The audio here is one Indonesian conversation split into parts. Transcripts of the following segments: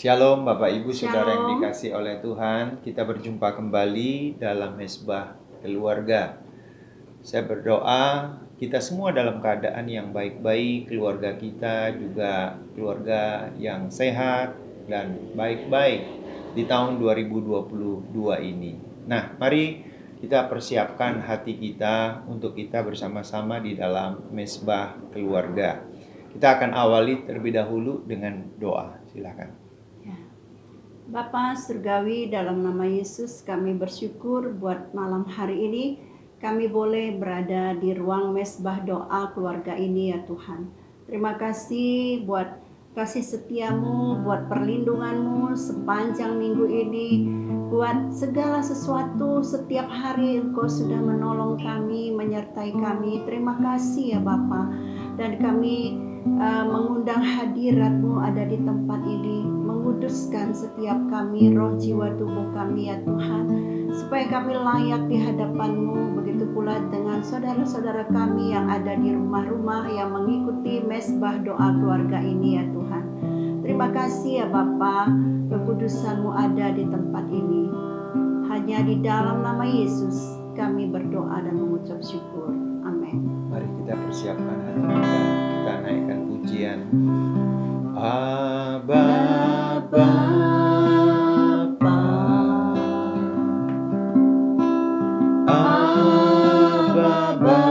Shalom Bapak Ibu Saudara yang Shalom. dikasih oleh Tuhan. Kita berjumpa kembali dalam Mezbah Keluarga. Saya berdoa kita semua dalam keadaan yang baik-baik, keluarga kita juga keluarga yang sehat dan baik-baik di tahun 2022 ini. Nah, mari kita persiapkan hati kita untuk kita bersama-sama di dalam Mezbah Keluarga. Kita akan awali terlebih dahulu dengan doa. Silakan. Bapa Surgawi, dalam nama Yesus kami bersyukur buat malam hari ini kami boleh berada di ruang mezbah doa keluarga ini ya Tuhan. Terima kasih buat kasih setiamu, buat perlindunganmu sepanjang minggu ini, buat segala sesuatu setiap hari Engkau sudah menolong kami, menyertai kami. Terima kasih ya Bapa. Dan kami mengundang hadirat-Mu ada di tempat ini, menguduskan setiap kami, roh jiwa tubuh kami ya Tuhan, supaya kami layak di hadapan-Mu. Begitu pula dengan saudara-saudara kami yang ada di rumah-rumah yang mengikuti mezbah doa keluarga ini ya Tuhan. Terima kasih ya Bapa, kekudusan-Mu ada di tempat ini. Hanya di dalam nama Yesus kami berdoa dan mengucap syukur. Amin. Mari kita persiapkan hati kita. Kita naikkan pujian. Abba Bapa, Abba Bapa,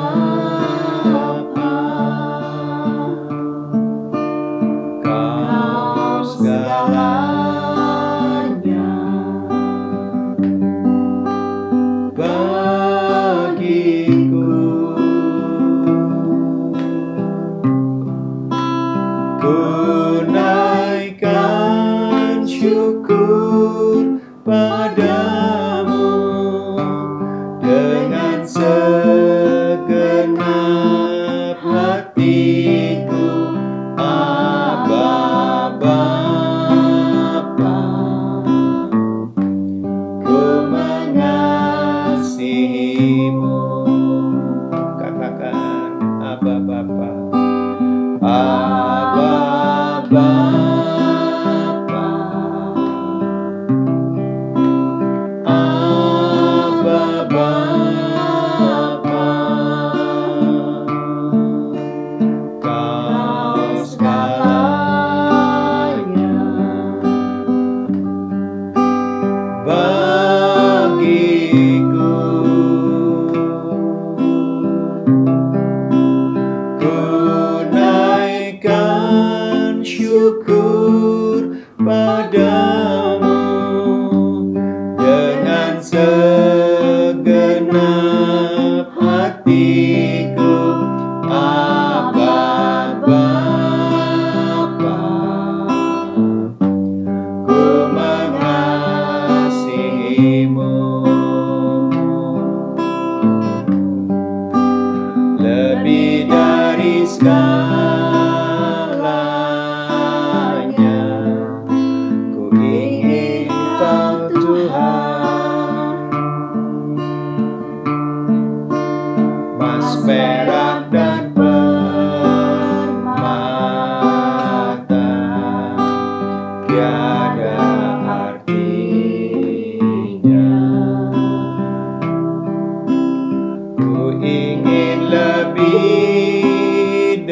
Kau segalanya bagiku. Ku naikkan syukur padamu dengan segenap hatiku, Abba Bapa. Ku mengasihimu. Katakan Abba Bapa. Abba Bapa, Abba Bapa, Kau segalanya bagiku. Ku naikkan syukur padamu dengan segenap hatiku, Abba Bapa. Ku mengasihimu lebih dari segalanya. Ku ingin Kau Tuhan, emas, perak, dan permata tiada artinya. Ku ingin lebih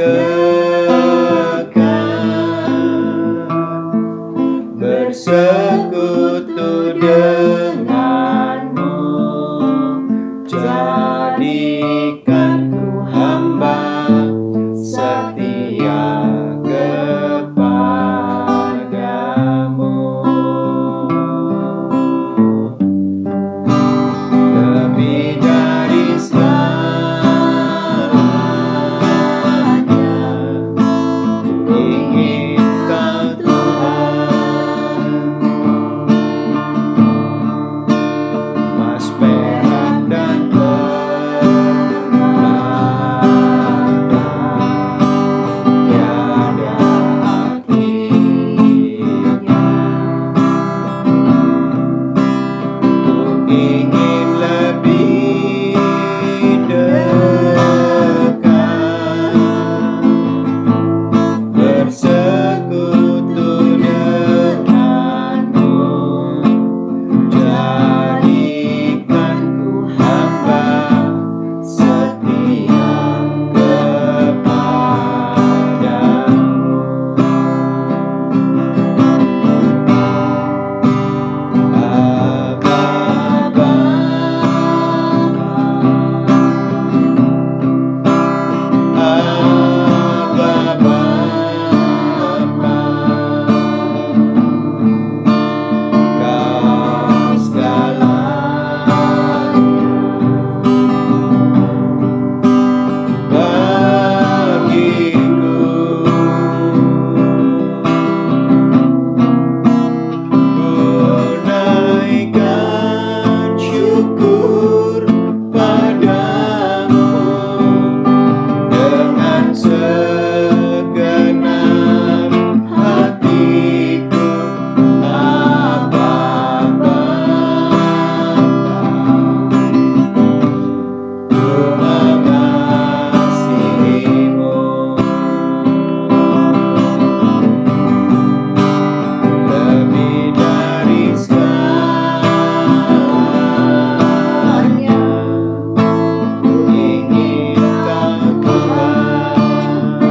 segenap hatiku, Abba Bapa, ku mengasihimu. Lebih dari segalanya, ku ingin Kau Tuhan.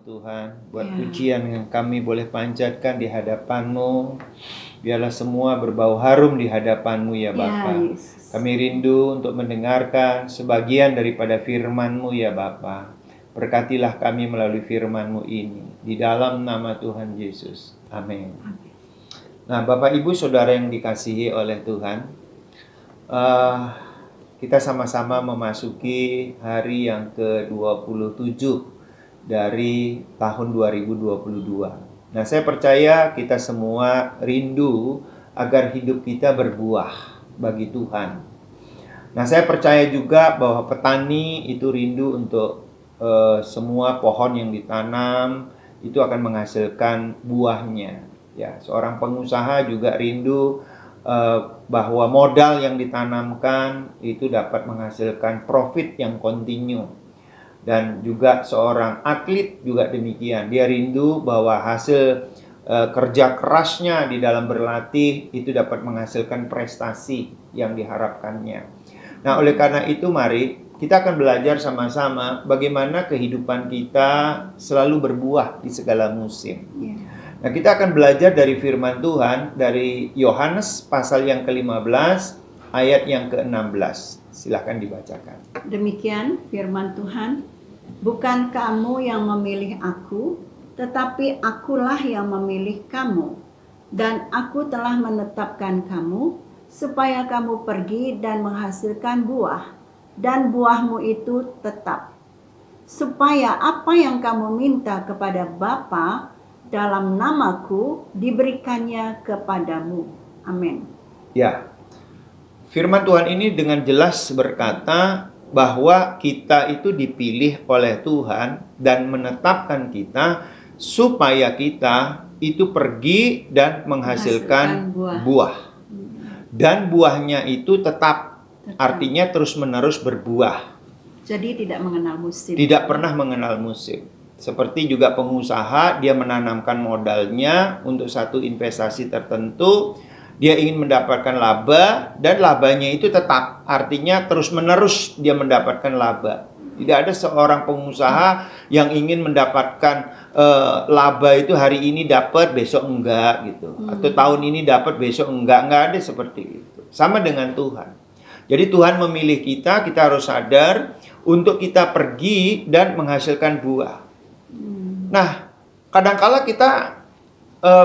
Tuhan, buat Ya. pujian yang kami boleh panjatkan di hadapan-Mu. Biarlah semua berbau harum di hadapan-Mu ya Bapa. Ya, Yesus. Kami rindu untuk mendengarkan sebagian daripada firman-Mu ya Bapa. Berkatilah kami melalui firman-Mu ini. Di dalam nama Tuhan Yesus. Amin. Amin. Nah, Bapak Ibu Saudara yang dikasihi oleh Tuhan, kita sama-sama memasuki hari yang ke-27 dari tahun 2022. Nah, saya percaya kita semua rindu agar hidup kita berbuah bagi Tuhan. Nah, saya percaya juga bahwa petani itu rindu untuk semua pohon yang ditanam itu akan menghasilkan buahnya. Ya, seorang pengusaha juga rindu bahwa modal yang ditanamkan itu dapat menghasilkan profit yang kontinu. Dan juga seorang atlet juga demikian. Dia rindu bahwa hasil kerja kerasnya di dalam berlatih itu dapat menghasilkan prestasi yang diharapkannya. Nah, oleh karena itu mari kita akan belajar sama-sama bagaimana kehidupan kita selalu berbuah di segala musim. Ya. Nah, kita akan belajar dari firman Tuhan dari Yohanes pasal yang ke-15 ayat yang ke-16. Silahkan dibacakan. Demikian firman Tuhan, bukan kamu yang memilih aku, tetapi akulah yang memilih kamu. Dan aku telah menetapkan kamu, supaya kamu pergi dan menghasilkan buah, dan buahmu itu tetap. Supaya apa yang kamu minta kepada Bapa dalam namaku diberikannya kepadamu. Amin. Ya, firman Tuhan ini dengan jelas berkata bahwa kita itu dipilih oleh Tuhan dan menetapkan kita supaya kita itu pergi dan menghasilkan buah. Dan buahnya itu tetap, artinya terus-menerus berbuah. Jadi tidak mengenal musim. Tidak pernah mengenal musim. Seperti juga pengusaha, dia menanamkan modalnya untuk satu investasi tertentu, dia ingin mendapatkan laba, dan labanya itu tetap, artinya terus-menerus dia mendapatkan laba. Tidak ada seorang pengusaha yang ingin mendapatkan laba itu hari ini dapat, besok enggak gitu. Atau tahun ini dapat, besok enggak ada seperti itu. Sama dengan Tuhan. Jadi Tuhan memilih kita, kita harus sadar untuk kita pergi dan menghasilkan buah. Nah, kadangkala kita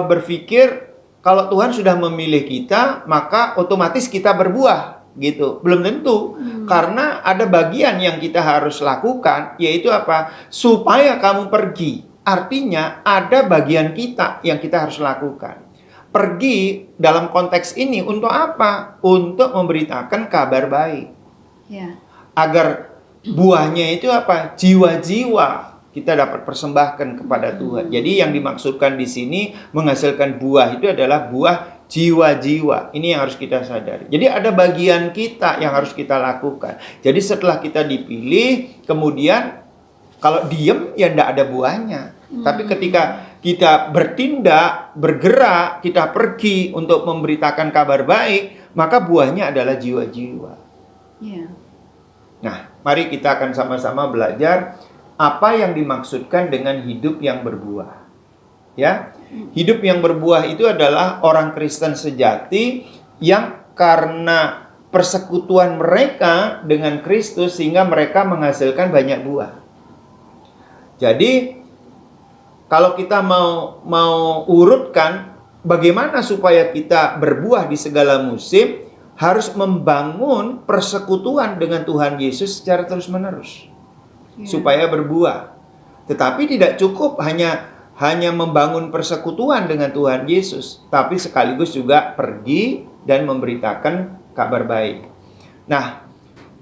berpikir kalau Tuhan sudah memilih kita, maka otomatis kita berbuah, gitu. Belum tentu, karena ada bagian yang kita harus lakukan, yaitu apa? Supaya kamu pergi. Artinya ada bagian kita yang kita harus lakukan. Pergi dalam konteks ini untuk apa? Untuk memberitakan kabar baik. Ya. Agar buahnya itu apa? Jiwa-jiwa kita dapat persembahkan kepada Tuhan. Jadi yang dimaksudkan di sini menghasilkan buah itu adalah buah jiwa-jiwa. Ini yang harus kita sadari. Jadi ada bagian kita yang harus kita lakukan. Jadi setelah kita dipilih, kemudian kalau diem ya tidak ada buahnya. Tapi ketika kita bertindak, bergerak, kita pergi untuk memberitakan kabar baik, maka buahnya adalah jiwa-jiwa. Ya. Nah, mari kita akan sama-sama belajar apa yang dimaksudkan dengan hidup yang berbuah. Ya, hidup yang berbuah itu adalah orang Kristen sejati yang karena persekutuan mereka dengan Kristus sehingga mereka menghasilkan banyak buah. Jadi, kalau kita mau urutkan bagaimana supaya kita berbuah di segala musim, harus membangun persekutuan dengan Tuhan Yesus secara terus-menerus. Supaya berbuah. Tetapi tidak cukup hanya membangun persekutuan dengan Tuhan Yesus, tapi sekaligus juga pergi dan memberitakan kabar baik. Nah,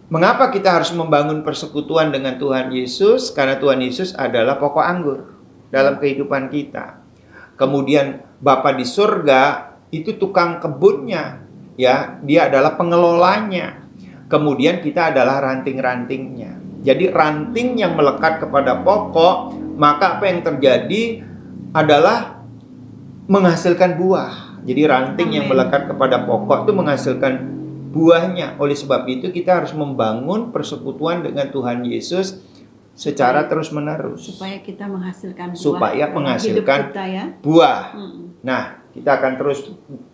mengapa kita harus membangun persekutuan dengan Tuhan Yesus? Karena Tuhan Yesus adalah pokok anggur dalam kehidupan kita. Kemudian Bapa di surga itu tukang kebunnya, ya, dia adalah pengelolanya. Kemudian kita adalah ranting-rantingnya. Jadi ranting yang melekat kepada pokok, maka apa yang terjadi adalah menghasilkan buah. Jadi ranting yang melekat kepada pokok itu menghasilkan buahnya. Oleh sebab itu kita harus membangun persekutuan dengan Tuhan Yesus secara terus-menerus. Supaya kita menghasilkan buah. Supaya dalam menghasilkan hidup kita, ya. buah. Nah, kita akan terus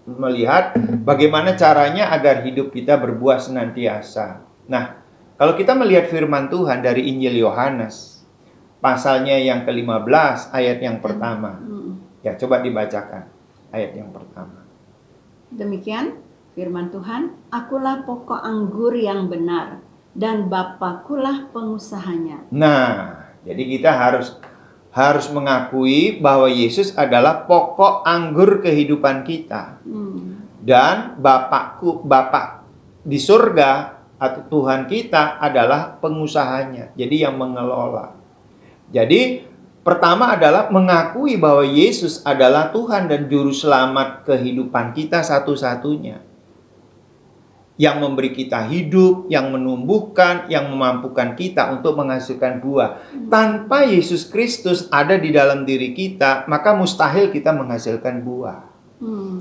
melihat bagaimana caranya agar hidup kita berbuah senantiasa. Nah, kalau kita melihat firman Tuhan dari Injil Yohanes, pasalnya yang ke-15, ayat yang pertama. Ya, coba dibacakan ayat yang pertama. Demikian firman Tuhan, akulah pokok anggur yang benar, dan Bapakulah pengusahanya. Nah, jadi kita harus mengakui bahwa Yesus adalah pokok anggur kehidupan kita. Dan Bapak di surga atau Tuhan kita adalah pengusahanya. Jadi yang mengelola. Jadi pertama adalah mengakui bahwa Yesus adalah Tuhan dan Juru Selamat kehidupan kita satu-satunya. Yang memberi kita hidup, yang menumbuhkan, yang memampukan kita untuk menghasilkan buah. Tanpa Yesus Kristus ada di dalam diri kita, maka mustahil kita menghasilkan buah.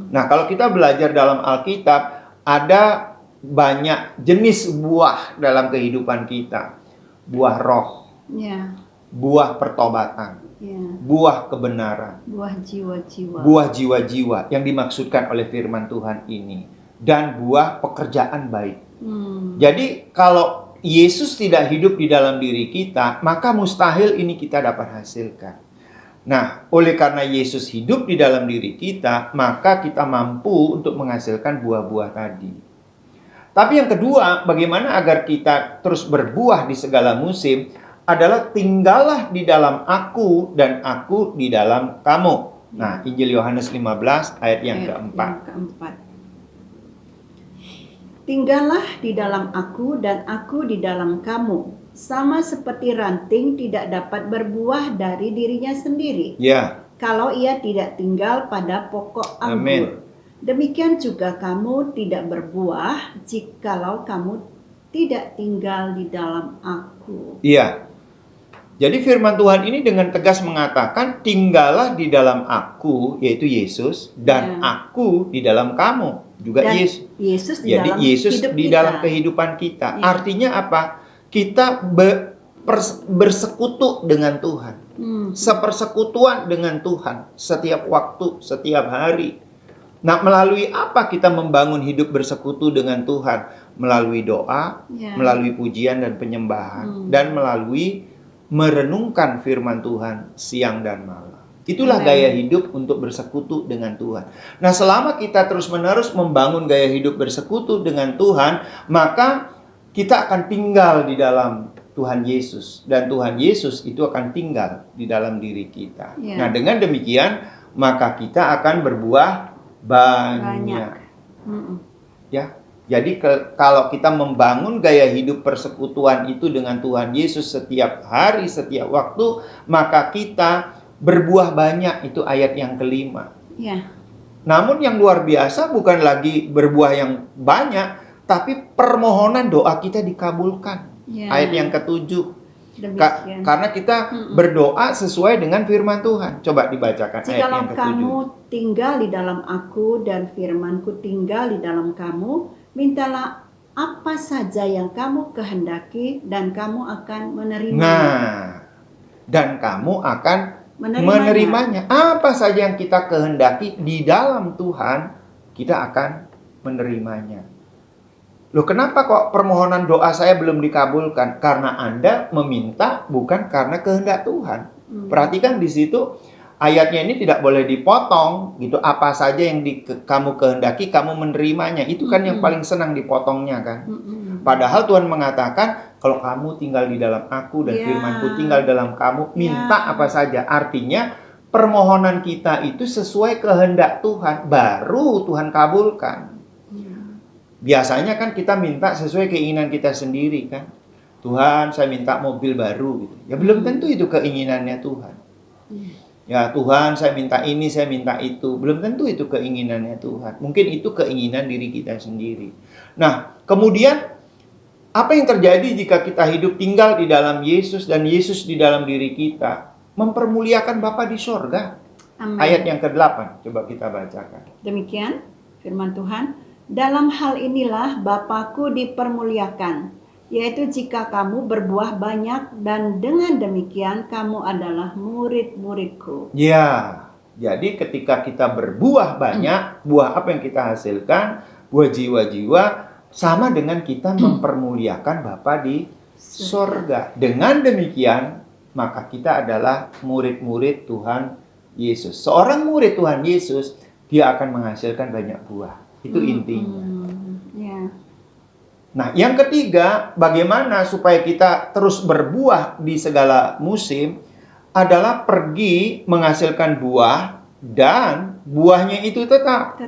Nah, kalau kita belajar dalam Alkitab, ada banyak jenis buah dalam kehidupan kita. Buah roh. Buah pertobatan, buah kebenaran, buah jiwa-jiwa yang dimaksudkan oleh firman Tuhan ini, dan buah pekerjaan baik. Jadi kalau Yesus tidak hidup di dalam diri kita, maka mustahil ini kita dapat hasilkan. Nah, oleh karena Yesus hidup di dalam diri kita, maka kita mampu untuk menghasilkan buah-buah tadi. Tapi yang kedua, bagaimana agar kita terus berbuah di segala musim, adalah tinggallah di dalam aku dan aku di dalam kamu. Nah, Injil Yohanes 15 ayat yang keempat. Tinggallah di dalam aku dan aku di dalam kamu. Sama seperti ranting tidak dapat berbuah dari dirinya sendiri. Kalau ia tidak tinggal pada pokok anggur. Demikian juga kamu tidak berbuah jikalau kamu tidak tinggal di dalam aku. Jadi firman Tuhan ini dengan tegas mengatakan tinggallah di dalam aku, yaitu Yesus, dan aku di dalam kamu, juga Yesus. Jadi Yesus di dalam kehidupan kita. Artinya apa? Kita bersekutu dengan Tuhan. Sepersekutuan dengan Tuhan setiap waktu, setiap hari. Nah, melalui apa kita membangun hidup bersekutu dengan Tuhan? Melalui doa, melalui pujian dan penyembahan, dan melalui merenungkan firman Tuhan siang dan malam. Itulah gaya hidup untuk bersekutu dengan Tuhan. Nah, selama kita terus-menerus membangun gaya hidup bersekutu dengan Tuhan, maka kita akan tinggal di dalam Tuhan Yesus. Dan Tuhan Yesus itu akan tinggal di dalam diri kita. Nah, dengan demikian, maka kita akan berbuah banyak. Ya. Jadi kalau kita membangun gaya hidup persekutuan itu dengan Tuhan Yesus setiap hari, setiap waktu, maka kita berbuah banyak. Itu ayat yang kelima. Namun yang luar biasa bukan lagi berbuah yang banyak, tapi permohonan doa kita dikabulkan. Ayat yang ketujuh. Karena kita berdoa sesuai dengan firman Tuhan. Coba dibacakan ayat yang ketujuh. Jikalau kamu tinggal di dalam aku dan firmanku tinggal di dalam kamu, mintalah apa saja yang kamu kehendaki dan kamu akan menerimanya. Nah, dan kamu akan menerimanya. Apa saja yang kita kehendaki di dalam Tuhan, kita akan menerimanya. Loh, kenapa kok permohonan doa saya belum dikabulkan? Karena Anda meminta bukan karena kehendak Tuhan. Perhatikan di situ ayatnya ini tidak boleh dipotong gitu. Apa saja yang kamu kehendaki, kamu menerimanya. Itu kan yang paling senang dipotongnya kan. Padahal Tuhan mengatakan kalau kamu tinggal di dalam aku dan firmanku tinggal dalam kamu, minta apa saja. Artinya permohonan kita itu sesuai kehendak Tuhan, baru Tuhan kabulkan. Biasanya kan kita minta sesuai keinginan kita sendiri kan. Tuhan, saya minta mobil baru gitu. Ya belum tentu itu keinginannya Tuhan. Ya Tuhan, saya minta ini, saya minta itu. Belum tentu itu keinginannya Tuhan. Mungkin itu keinginan diri kita sendiri. Nah, kemudian apa yang terjadi jika kita hidup tinggal di dalam Yesus dan Yesus di dalam diri kita? Mempermuliakan Bapa di sorga. Ayat yang ke-8, coba kita bacakan. Demikian firman Tuhan. Dalam hal inilah Bapakku dipermuliakan, yaitu jika kamu berbuah banyak dan dengan demikian kamu adalah murid-muridku. Ya, jadi ketika kita berbuah banyak, buah apa yang kita hasilkan? Buah jiwa-jiwa, sama dengan kita mempermuliakan Bapa di sorga. Dengan demikian, maka kita adalah murid-murid Tuhan Yesus. Seorang murid Tuhan Yesus, dia akan menghasilkan banyak buah. Itu intinya. Ya. Nah, yang ketiga, bagaimana supaya kita terus berbuah di segala musim adalah pergi menghasilkan buah dan buahnya itu tetap.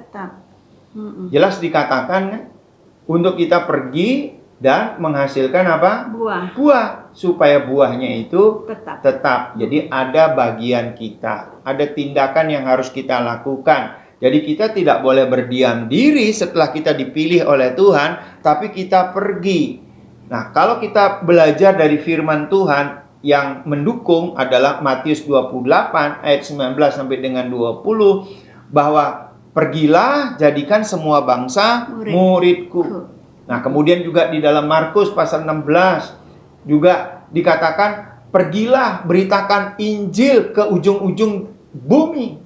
Jelas dikatakan kan? Untuk kita pergi dan menghasilkan apa? Buah. Supaya buahnya itu tetap. Jadi ada bagian kita, ada tindakan yang harus kita lakukan. Jadi kita tidak boleh berdiam diri setelah kita dipilih oleh Tuhan, tapi kita pergi. Nah, kalau kita belajar dari firman Tuhan yang mendukung adalah Matius 28 ayat 19 sampai dengan 20, bahwa pergilah jadikan semua bangsa muridku. Nah, kemudian juga di dalam Markus pasal 16 juga dikatakan pergilah beritakan Injil ke ujung-ujung bumi.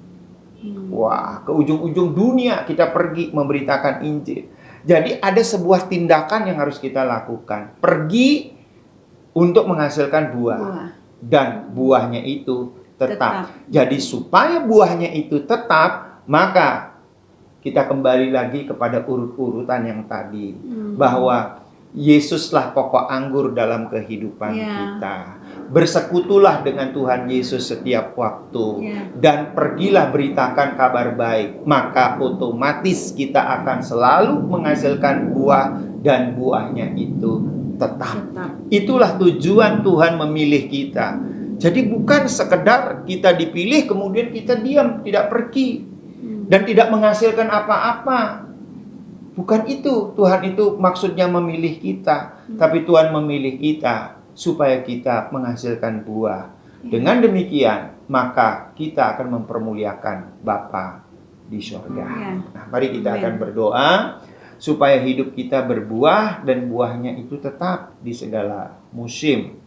Wah, ke ujung-ujung dunia kita pergi memberitakan Injil. Jadi ada sebuah tindakan yang harus kita lakukan. Pergi untuk menghasilkan buah. Dan buahnya itu tetap. Jadi supaya buahnya itu tetap, maka kita kembali lagi kepada urut-urutan yang tadi. Bahwa Yesuslah pokok anggur dalam kehidupan kita. Bersekutulah dengan Tuhan Yesus setiap waktu. Dan pergilah beritakan kabar baik. Maka otomatis kita akan selalu menghasilkan buah. Dan buahnya itu tetap. Itulah tujuan Tuhan memilih kita. Jadi bukan sekedar kita dipilih kemudian kita diam, tidak pergi. Dan tidak menghasilkan apa-apa. Bukan itu. Tuhan itu maksudnya memilih kita. Tapi Tuhan memilih kita supaya kita menghasilkan buah. Dengan demikian, maka kita akan mempermuliakan Bapa di surga. Nah, mari kita akan berdoa supaya hidup kita berbuah dan buahnya itu tetap di segala musim.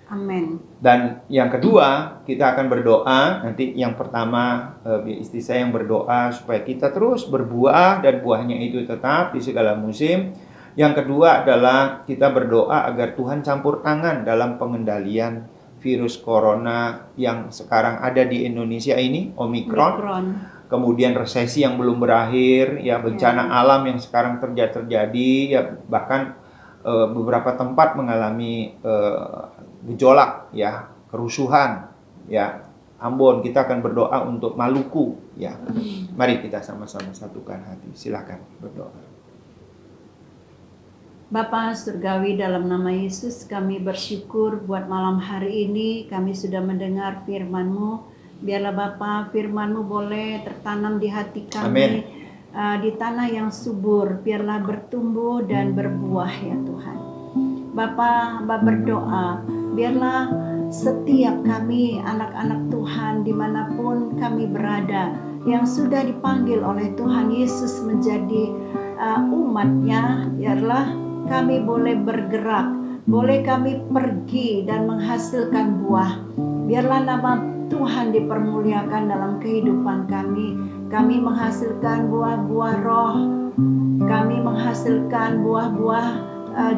Amin. Dan yang kedua, kita akan berdoa. Nanti yang pertama, istri saya yang berdoa supaya kita terus berbuah dan buahnya itu tetap di segala musim. Yang kedua adalah kita berdoa agar Tuhan campur tangan dalam pengendalian virus corona yang sekarang ada di Indonesia ini, Omikron. Kemudian resesi yang belum berakhir, ya bencana alam yang sekarang terjadi, ya bahkan beberapa tempat mengalami gejolak, ya kerusuhan, ya Ambon. Kita akan berdoa untuk Maluku, ya. Mari kita sama-sama satukan hati. Silakan berdoa. Bapa Surgawi, dalam nama Yesus kami bersyukur buat malam hari ini kami sudah mendengar firman-Mu. Biarlah Bapa firman-Mu boleh tertanam di hati kami. Di tanah yang subur, biarlah bertumbuh dan berbuah ya Tuhan. Bapa berdoa, biarlah setiap kami anak-anak Tuhan dimanapun kami berada yang sudah dipanggil oleh Tuhan Yesus menjadi umatnya, biarlah kami boleh bergerak, boleh kami pergi dan menghasilkan buah. Biarlah nama Tuhan dipermuliakan dalam kehidupan kami. Kami menghasilkan buah-buah roh, kami menghasilkan buah-buah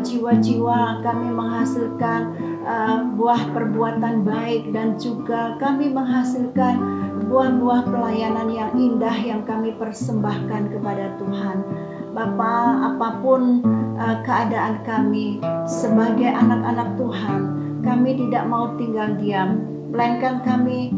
jiwa-jiwa, kami menghasilkan buah perbuatan baik, dan juga kami menghasilkan buah-buah pelayanan yang indah yang kami persembahkan kepada Tuhan. Bapa, apapun keadaan kami sebagai anak-anak Tuhan, kami tidak mau tinggal diam, melainkan kami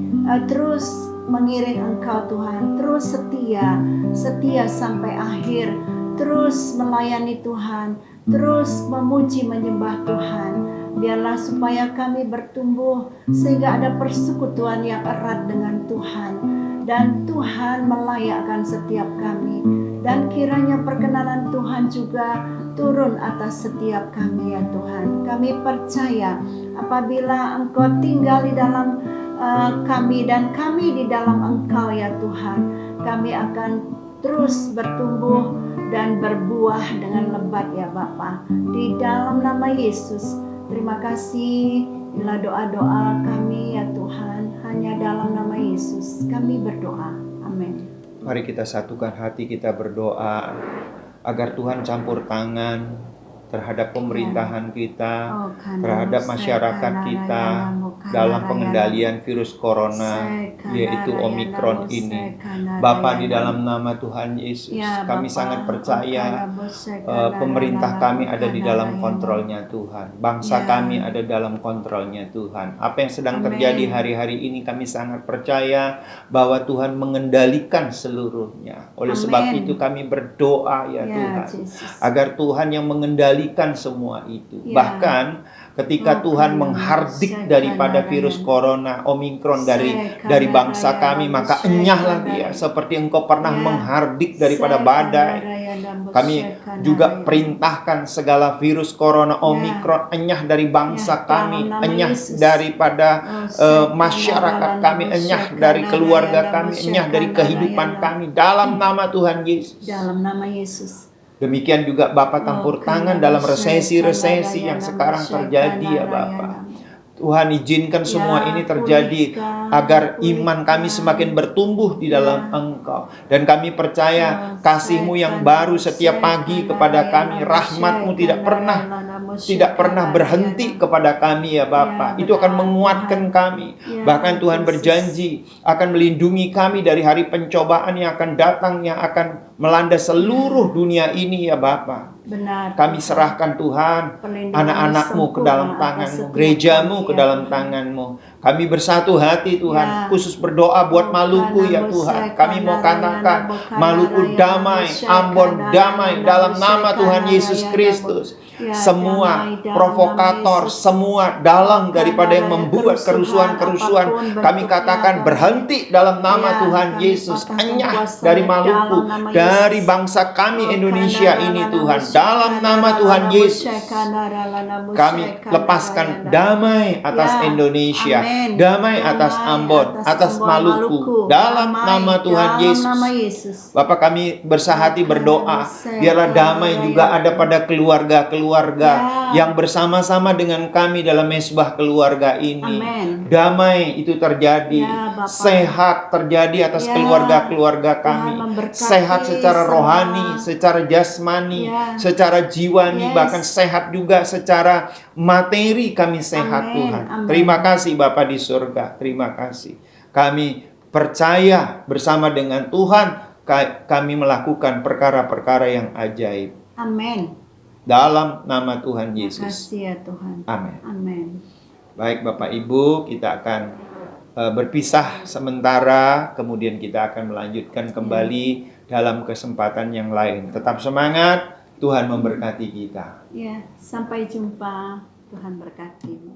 terus mengiring Engkau Tuhan, terus setia sampai akhir, terus melayani Tuhan, terus memuji menyembah Tuhan. Biarlah supaya kami bertumbuh sehingga ada persekutuan yang erat dengan Tuhan, dan Tuhan melayakkan setiap kami, dan kiranya perkenanan Tuhan juga turun atas setiap kami ya Tuhan. Kami percaya apabila Engkau tinggal di dalam kami dan kami di dalam Engkau ya Tuhan, kami akan terus bertumbuh dan berbuah dengan lebat ya Bapa. Di dalam nama Yesus, terima kasih. Inilah doa-doa kami ya Tuhan, hanya dalam nama Yesus kami berdoa. Amin. Mari kita satukan hati, kita berdoa agar Tuhan campur tangan terhadap pemerintahan kita, terhadap masyarakat kita dalam pengendalian virus corona, yaitu Omikron ini. Bapa, di dalam nama Tuhan Yesus, kami sangat percaya pemerintah kami ada di dalam kontrolnya Tuhan. Bangsa kami ada dalam kontrolnya Tuhan. Apa yang sedang terjadi hari-hari ini kami sangat percaya bahwa Tuhan mengendalikan seluruhnya. Oleh sebab itu kami berdoa ya Tuhan, agar Tuhan yang mengendalikan semua itu. Bahkan ketika Tuhan menghardik daripada virus corona Omikron dari bangsa kami, maka enyahlah dia seperti Engkau pernah menghardik daripada badai. Kami juga perintahkan segala virus corona Omikron enyah dari bangsa kami, enyah daripada masyarakat kami, enyah dari keluarga kami, enyah dari kehidupan kami dalam nama Tuhan Yesus. Dalam nama Yesus. Demikian juga Bapak campur tangan dalam resesi-resesi yang sekarang terjadi ya Bapak. Tuhan izinkan semua ini terjadi agar iman kami semakin bertumbuh di dalam Engkau. Dan kami percaya kasih-Mu yang baru setiap pagi kepada kami, rahmat-Mu tidak pernah berhenti kepada kami ya Bapa. Itu akan menguatkan kami. Bahkan Tuhan berjanji akan melindungi kami dari hari pencobaan yang akan datang, yang akan melanda seluruh dunia ini ya Bapa. Benar. Kami serahkan Tuhan anak-anak-Mu ke dalam tangan-Mu, gereja-Mu ke dalam tangan-Mu. Kami bersatu hati Tuhan, khusus berdoa buat Maluku ya Tuhan. Kami mau katakan Maluku damai, Ambon damai dalam nama Tuhan Yesus Kristus. Semua provokator, semua dalang daripada yang membuat kerusuhan-kerusuhan, kami katakan berhenti dalam nama Tuhan Yesus. Enyah dari Maluku, dari bangsa kami Indonesia ini Tuhan. Dalam nama Tuhan Yesus, kami lepaskan damai atas Indonesia, damai atas Ambon, atas Maluku. Dalam nama Tuhan Yesus. Bapak, kami bersahati berdoa, biarlah damai juga ada pada keluarga-keluarga yang bersama-sama dengan kami dalam mesbah keluarga ini. Damai itu terjadi, sehat terjadi atas keluarga-keluarga kami. Sehat secara rohani, secara jasmani, secara jiwani, bahkan sehat juga secara materi kami sehat Tuhan. Terima kasih Bapa di surga, terima kasih. Kami percaya bersama dengan Tuhan kami melakukan perkara-perkara yang ajaib. Amin. Dalam nama Tuhan Yesus. Terima kasih ya Tuhan. Amin. Amin. Baik Bapak Ibu, kita akan berpisah sementara, kemudian kita akan melanjutkan kembali dalam kesempatan yang lain. Tetap semangat. Tuhan memberkati kita. Ya, sampai jumpa. Tuhan berkati.